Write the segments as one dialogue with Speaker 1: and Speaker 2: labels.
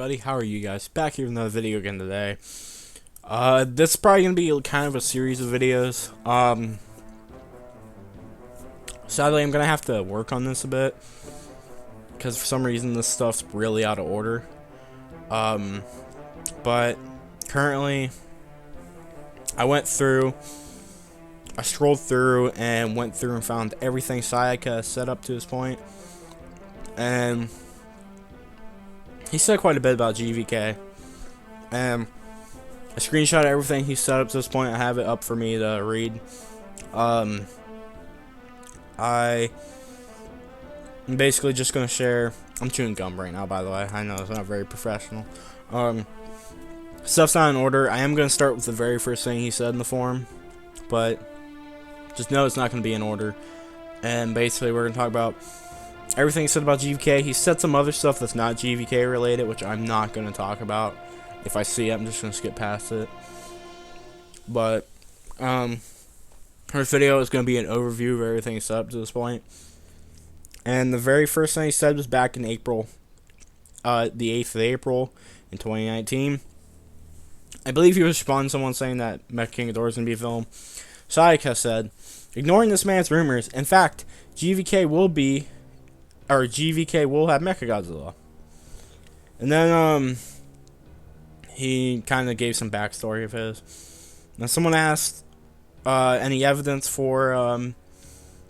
Speaker 1: everybody? How are you guys? Back here with another video again today. This is probably gonna be kind of a series of videos. Sadly, I'm gonna have to work on this a bit because for some reason this stuff's really out of order. But currently, I strolled through and went through and found everything Sayaka set up to this point, and he said quite a bit about GVK. I screenshot everything he set up to this point. I have it up for me to read. I'm basically just gonna share. I'm chewing gum right now, by the way. I know it's not very professional. Stuff's not in order. I am gonna start with the very first thing he said in the forum, but just know it's not gonna be in order. And basically, we're gonna talk about everything he said about GVK. He said some other stuff that's not GVK related, which I'm not gonna talk about. If I see it, I'm just gonna skip past it. But this video is gonna be an overview of everything he said up to this point. And the very first thing he said was back in April, the 8th of April in 2019. I believe he was responding to someone saying that Mechagodzilla is gonna be a film. Sayaka said, "Ignoring this man's rumors, in fact, GVK will have Mechagodzilla." And then he kind of gave some backstory of his. Now someone asked any evidence for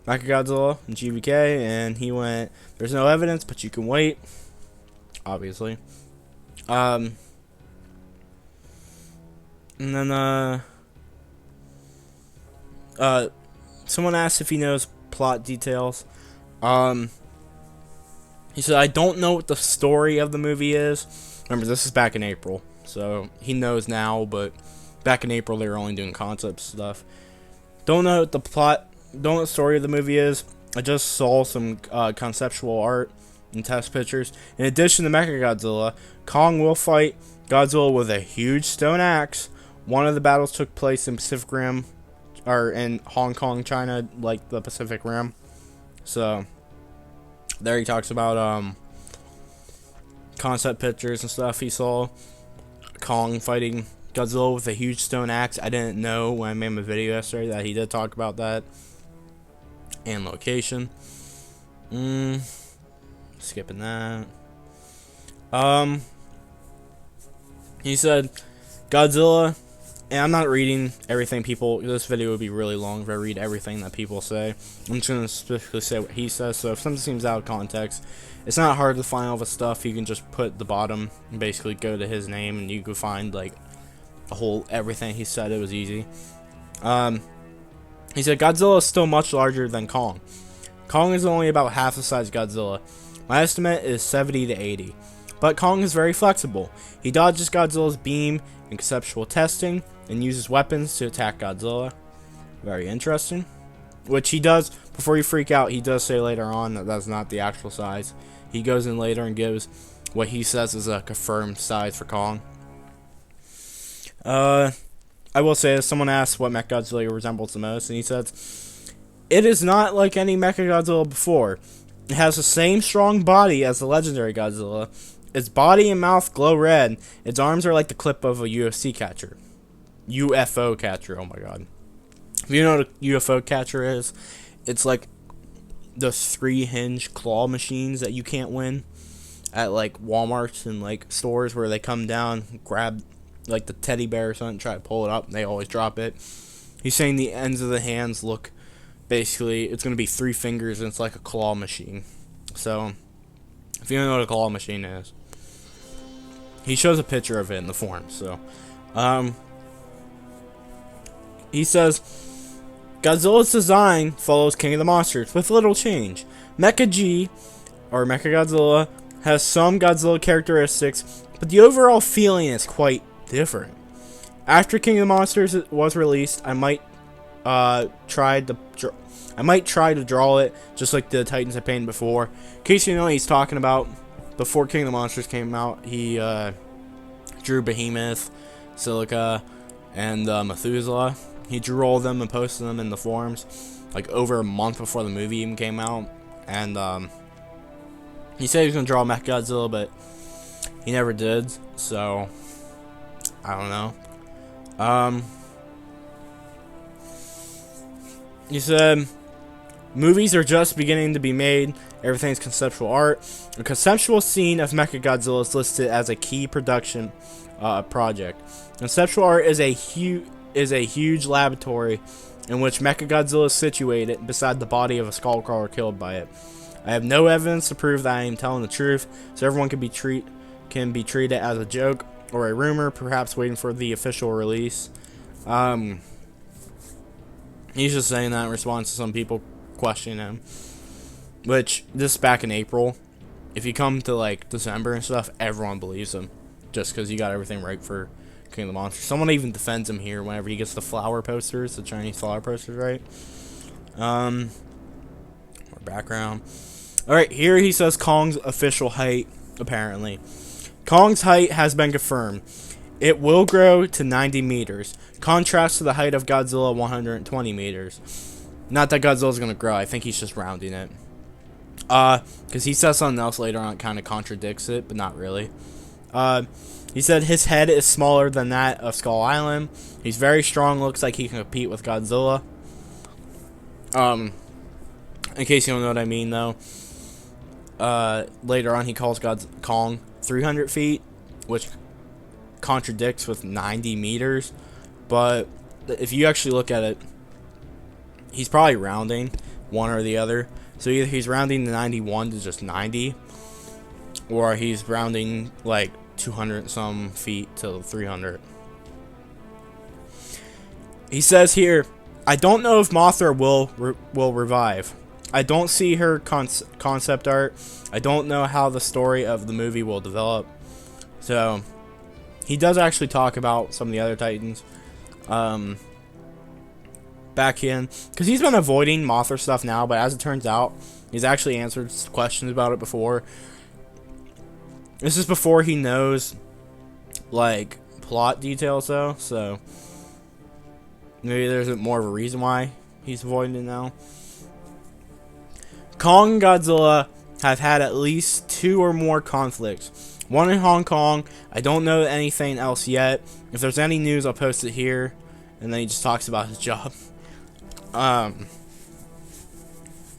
Speaker 1: Mechagodzilla and GVK, and he went, "There's no evidence, but you can wait." Obviously. And then someone asked if he knows plot details. He said, "I don't know what the story of the movie is." Remember, this is back in April, so he knows now, but back in April they were only doing concept stuff. Don't know what the plot, don't know what the story of the movie is. I just saw some conceptual art and test pictures. In addition to Mechagodzilla, Kong will fight Godzilla with a huge stone axe. One of the battles took place in Pacific Rim, or in Hong Kong, China, like the Pacific Rim. So there he talks about concept pictures and stuff he saw. Kong fighting Godzilla with a huge stone axe. I didn't know when I made my video yesterday that he did talk about that. And location. Skipping that. He said Godzilla, and I'm not reading everything people. This video would be really long if I read everything that people say. I'm just gonna specifically say what he says. So if something seems out of context, it's not hard to find all the stuff. You can just put the bottom and basically go to his name, and you can find like a whole everything he said. It was easy. He said Godzilla is still much larger than Kong. Kong is only about half the size of Godzilla. My estimate is 70 to 80. But Kong is very flexible. He dodges Godzilla's beam in conceptual testing and uses weapons to attack Godzilla. Very interesting. Which he does, before you freak out, he does say later on that that's not the actual size. He goes in later and gives what he says is a confirmed size for Kong. I will say this, someone asked what Mechagodzilla resembles the most, and he says, "It is not like any Mechagodzilla before. It has the same strong body as the legendary Godzilla. Its body and mouth glow red. Its arms are like the clip of a UFC catcher." UFO catcher, oh my god. If you know what a UFO catcher is, it's like the 3-hinge claw machines that you can't win at like Walmarts and like stores where they come down, grab like the teddy bear or something, try to pull it up, and they always drop it. He's saying the ends of the hands look, basically, it's going to be 3 fingers, and it's like a claw machine. So, if you don't know what a claw machine is, he shows a picture of it in the forum. So, he says, Godzilla's design follows King of the Monsters with little change. Mechagodzilla, has some Godzilla characteristics, but the overall feeling is quite different. After King of the Monsters was released, I might try to draw it just like the Titans I painted before. In case you know what he's talking about, before King of the Monsters came out, he drew Behemoth, Silica, and Methuselah. He drew all of them and posted them in the forums like over a month before the movie even came out. And he said he was gonna draw Mechagodzilla, but he never did, so I don't know. He said, movies are just beginning to be made. Everything's conceptual art. A conceptual scene of Mechagodzilla is listed as a key production project. Conceptual art is a huge laboratory in which Mechagodzilla is situated beside the body of a skullcrawler killed by it. I have no evidence to prove that I am telling the truth, so everyone can be treated as a joke or a rumor, perhaps waiting for the official release. He's just saying that in response to some people questioning him. Which, this is back in April. If you come to, like, December and stuff, everyone believes him. Just because you got everything right for King of the Monsters. Someone even defends him here whenever he gets the flower posters, the Chinese flower posters, right? More background. Alright, here he says Kong's official height, apparently. Kong's height has been confirmed. It will grow to 90 meters. Contrast to the height of Godzilla, 120 meters. Not that Godzilla's going to grow. I think he's just rounding it. Because he says something else later on that kind of contradicts it, but not really. He said his head is smaller than that of Skull Island. He's very strong. Looks like he can compete with Godzilla. In case you don't know what I mean, though. Later on, he calls Kong 300 feet, which contradicts with 90 meters. But if you actually look at it, he's probably rounding one or the other. So either he's rounding the 91 to just 90, or he's rounding like 200 some feet to 300. He says here, I don't know if Mothra will revive. I don't see her concept art. I don't know how the story of the movie will develop. So he does actually talk about some of the other Titans. Back in, because he's been avoiding Mothra stuff now, but as it turns out, he's actually answered questions about it before. This is before he knows, like, plot details, though, so maybe there's more of a reason why he's avoiding it now. Kong and Godzilla have had at least 2 or more conflicts. One in Hong Kong. I don't know anything else yet. If there's any news, I'll post it here. And then he just talks about his job. And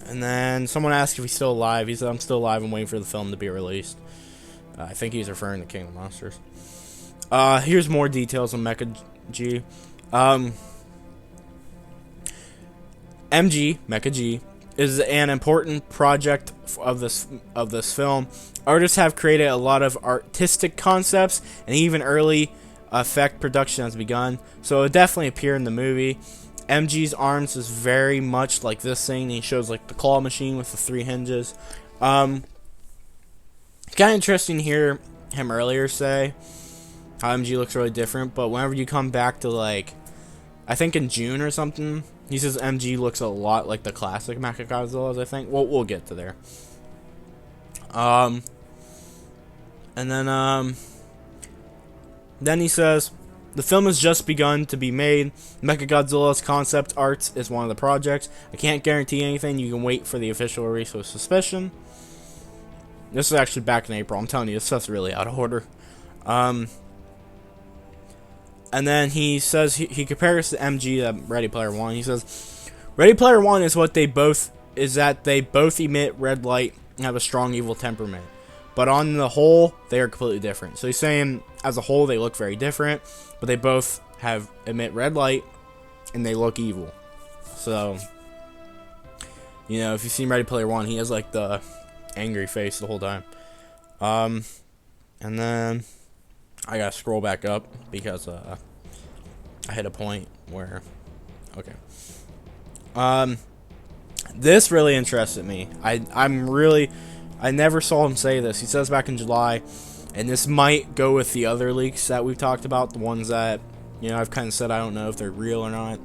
Speaker 1: then someone asked if he's still alive. He said, I'm still alive. I'm waiting for the film to be released. I think he's referring to King of the Monsters. Here's more details on Mecha-G. Mecha-G, is an important project of this film. Artists have created a lot of artistic concepts, and even early effect production has begun. So it would definitely appear in the movie. MG's arms is very much like this thing. He shows like the claw machine with the 3 hinges. Kind of interesting to hear him earlier say how MG looks really different, but whenever you come back to, like, I think in June or something, he says MG looks a lot like the classic Mechagodzillas, I think. We'll get to there. And then he says, the film has just begun to be made. Mechagodzilla's concept art is one of the projects. I can't guarantee anything. You can wait for the official release with suspicion. This is actually back in April. I'm telling you, this stuff's really out of order. And then he says, he compares to MG to Ready Player One. He says, Ready Player One is that they both emit red light and have a strong evil temperament. But on the whole, they are completely different. So he's saying, as a whole, they look very different, but they both emit red light, and they look evil. So, you know, if you've seen Ready Player One, he has, like, the angry face the whole time. And then I gotta scroll back up, because, I hit a point where, okay. This really interested me. I never saw him say this. He says back in July, and this might go with the other leaks that we've talked about, the ones that, you know, I've kind of said I don't know if they're real or not.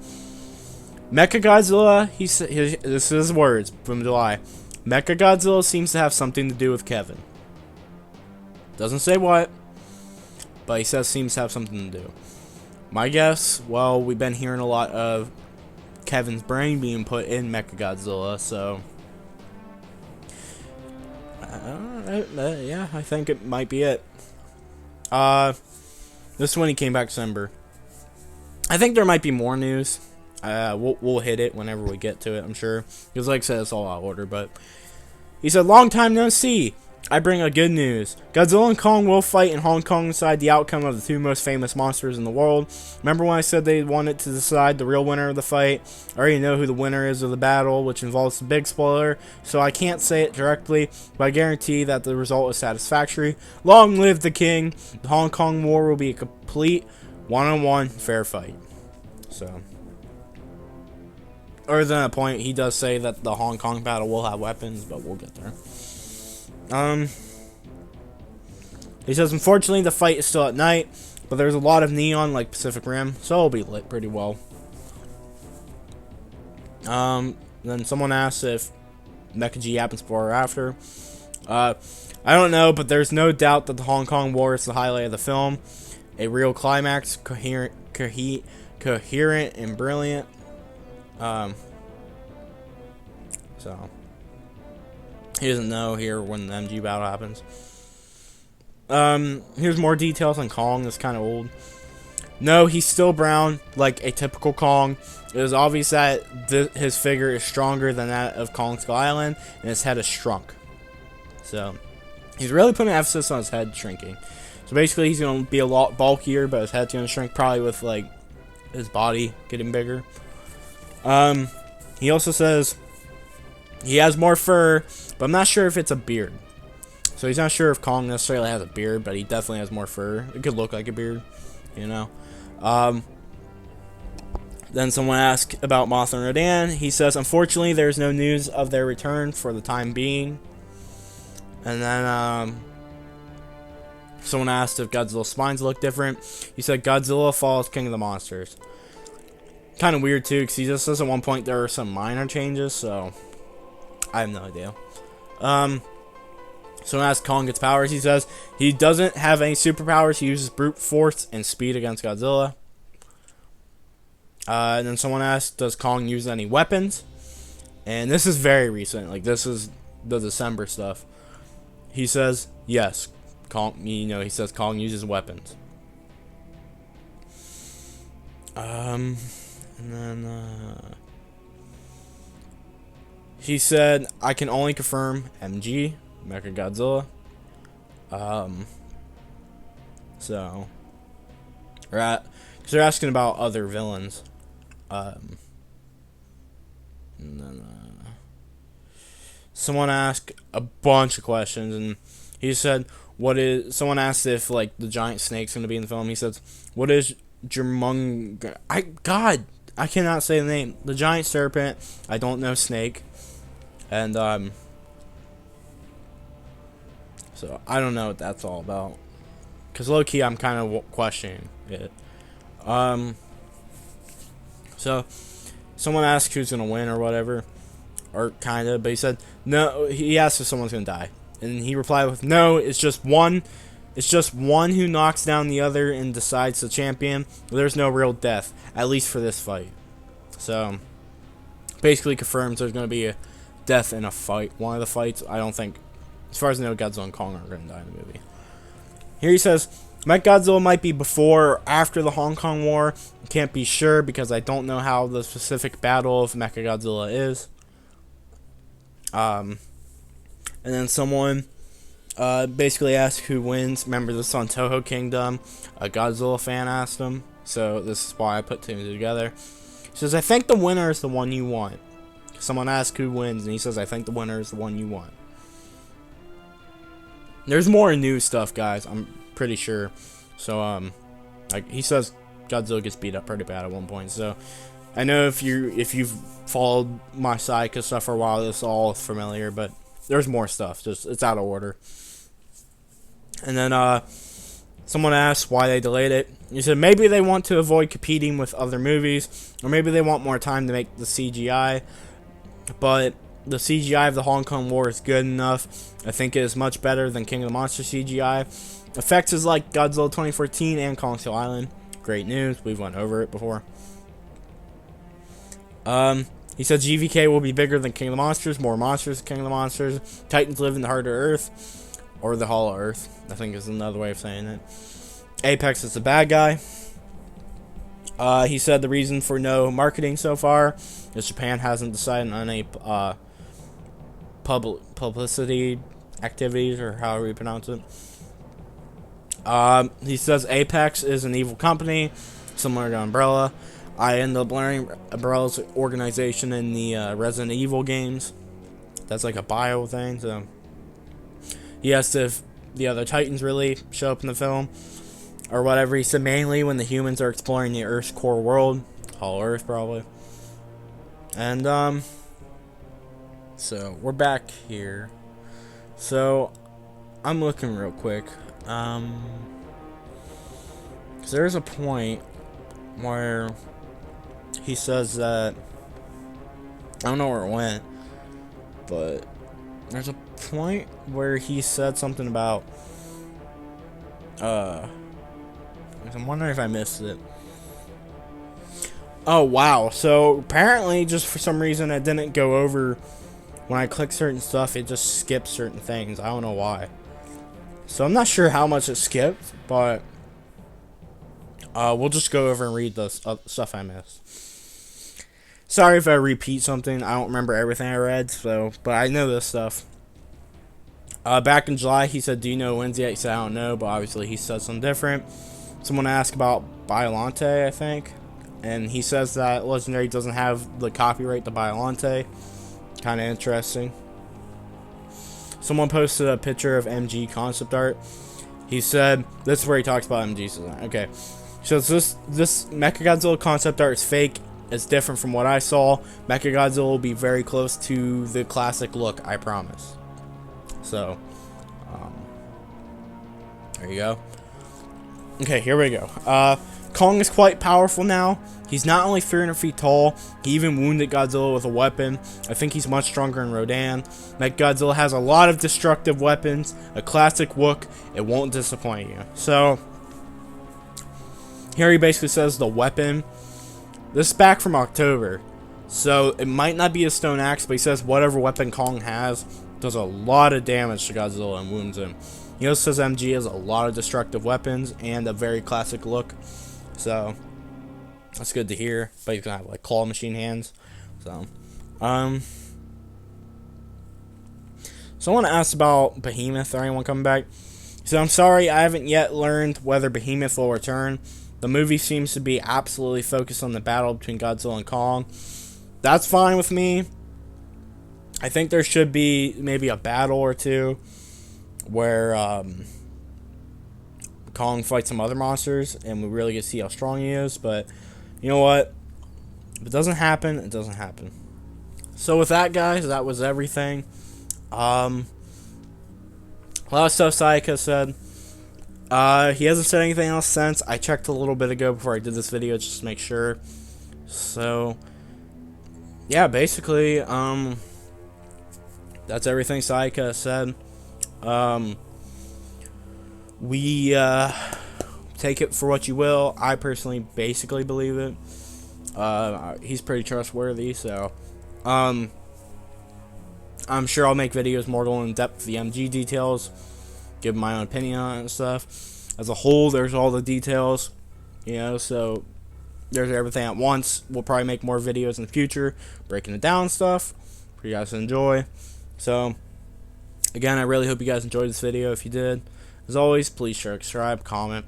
Speaker 1: Mechagodzilla, this is his words from July. Mechagodzilla seems to have something to do with Kevin. Doesn't say what, but he says seems to have something to do. My guess, well, we've been hearing a lot of Kevin's brain being put in Mechagodzilla, so yeah, I think it might be it. This is when he came back December. I think there might be more news. We'll hit it whenever we get to it, I'm sure. Because like I said, it's all out of order. But he said, long time no see. I bring a good news. Godzilla and Kong will fight in Hong Kong to decide the outcome of the two most famous monsters in the world. Remember when I said they wanted to decide the real winner of the fight? I already know who the winner is of the battle, which involves a big spoiler, so I can't say it directly, but I guarantee that the result is satisfactory. Long live the king. The Hong Kong war will be a complete one-on-one fair fight. So, other than a point, he does say that the Hong Kong battle will have weapons, but we'll get there. He says, unfortunately, the fight is still at night, but there's a lot of neon like Pacific Rim, so it'll be lit pretty well. Then someone asks if Mechagodzilla happens before or after. I don't know, but there's no doubt that the Hong Kong War is the highlight of the film. A real climax, coherent and brilliant. So he doesn't know here when the MG battle happens. Here's more details on Kong. That's kind of old. No, he's still brown, like a typical Kong. It is obvious that his figure is stronger than that of Kong Skull Island, and his head is shrunk. So, he's really putting emphasis on his head shrinking. So basically, he's going to be a lot bulkier, but his head's going to shrink, probably with, like, his body getting bigger. He also says he has more fur, but I'm not sure if it's a beard. So he's not sure if Kong necessarily has a beard, but he definitely has more fur. It could look like a beard, you know. Then someone asked about Mothra and Rodan. He says, unfortunately, there's no news of their return for the time being. And then someone asked if Godzilla's spines look different. He said, Godzilla follows King of the Monsters. Kind of weird, too, because he just says at one point there are some minor changes, so I have no idea. Someone asked Kong gets powers. He says he doesn't have any superpowers. He uses brute force and speed against Godzilla. And then someone asked, does Kong use any weapons? And this is very recent. Like, this is the December stuff. He says, yes. He says Kong uses weapons. And then, he said, I can only confirm MG. Mechagodzilla. So, because they're asking about other villains. And then, someone asked a bunch of questions, and he said, someone asked if, like, the giant snake's gonna be in the film. He says, what is I cannot say the name. The giant serpent. I don't know snake. And, so, I don't know what that's all about. Because low-key, I'm kind of questioning it. So, someone asked who's going to win or whatever. Or kind of, but he said, no, he asked if someone's going to die. And he replied with, no, it's just one. It's just one who knocks down the other and decides the champion. There's no real death, at least for this fight. So, basically confirms there's going to be a death in a fight. One of the fights, I don't think, as far as I know, Godzilla and Kong are going to die in the movie. Here he says, Mechagodzilla might be before or after the Hong Kong War. Can't be sure because I don't know how the specific battle of Mechagodzilla is. And then someone basically asked who wins. Remember this on Toho Kingdom. A Godzilla fan asked him. So this is why I put two together. He says, I think the winner is the one you want. Someone asked who wins, and he says, I think the winner is the one you want. There's more new stuff, guys. I'm pretty sure. So, like he says, Godzilla gets beat up pretty bad at one point. So, I know if you've followed my Sayaka stuff for a while, it's all familiar. But there's more stuff. Just it's out of order. And then someone asked why they delayed it. He said maybe they want to avoid competing with other movies, or maybe they want more time to make the CGI. But the CGI of the Hong Kong War is good enough. I think it is much better than King of the Monsters CGI. Effects is like Godzilla 2014 and Kong Skull Island. Great news. We've went over it before. He said GVK will be bigger than King of the Monsters. More monsters than King of the Monsters. Titans live in the heart of Earth. Or the Hollow Earth, I think is another way of saying it. Apex is the bad guy. He said the reason for no marketing so far is Japan hasn't decided on any publicity activities, or however you pronounce it. He says Apex is an evil company, similar to Umbrella. I ended up learning Umbrella's organization in the Resident Evil games. That's like a bio thing, so he asked if the other Titans really show up in the film, or whatever. He said mainly when the humans are exploring the Earth's core world. Hollow Earth, probably. And, so, we're back here. So, I'm looking real quick. 'Cause there's a point where he says that, I don't know where it went, but there's a point where he said something about, I'm wondering if I missed it. Oh, wow. So, apparently, just for some reason, it didn't go over. When I click certain stuff, it just skips certain things. I don't know why. So, I'm not sure how much it skipped, but we'll just go over and read the stuff I missed. Sorry if I repeat something. I don't remember everything I read, but I know this stuff. Back in July, he said, do you know when's yet? He said, I don't know, but obviously he said something different. Someone asked about Biollante, I think, and he says that Legendary doesn't have the copyright to Biollante. Kind of interesting. Someone posted a picture of MG concept art. He said, this is where he talks about MG's design. Okay, so this Mechagodzilla concept art is fake. It's different from what I saw. Mechagodzilla will be very close to the classic look, I promise. So, there you go. Okay, here we go. Kong is quite powerful now. He's not only 300 feet tall, he even wounded Godzilla with a weapon. I think he's much stronger than Rodan. Mechagodzilla has a lot of destructive weapons, a classic look. It won't disappoint you. So, here he basically says the weapon. This is back from October. So, it might not be a stone axe, but he says whatever weapon Kong has does a lot of damage to Godzilla and wounds him. He also says MG has a lot of destructive weapons and a very classic look. So, that's good to hear. But he's gonna have like claw machine hands. So, someone asked about Behemoth or anyone coming back. He said, I'm sorry, I haven't yet learned whether Behemoth will return. The movie seems to be absolutely focused on the battle between Godzilla and Kong. That's fine with me. I think there should be maybe a battle or two where Kong fights some other monsters and we really get to see how strong he is. But you know what? If it doesn't happen, it doesn't happen. So with that, guys, that was everything. A lot of stuff Sayaka said. He hasn't said anything else since. I checked a little bit ago before I did this video just to make sure. So yeah, basically, that's everything Sayaka said. We take it for what you will. I personally basically believe it. He's pretty trustworthy, so I'm sure I'll make videos more going in depth with the MG details, give my own opinion on it and stuff. As a whole, there's all the details, you know, so there's everything at once. We'll probably make more videos in the future, breaking it down and stuff for you guys to enjoy. So, again, I really hope you guys enjoyed this video. If you did, as always, please share, subscribe, comment.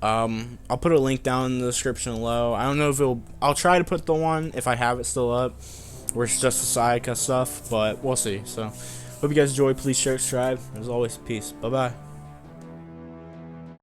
Speaker 1: I'll put a link down in the description below. I don't know if I'll try to put the one, if I have it still up, where it's just the Sayaka stuff, but we'll see. So, hope you guys enjoy. Please share, subscribe. As always, peace. Bye-bye.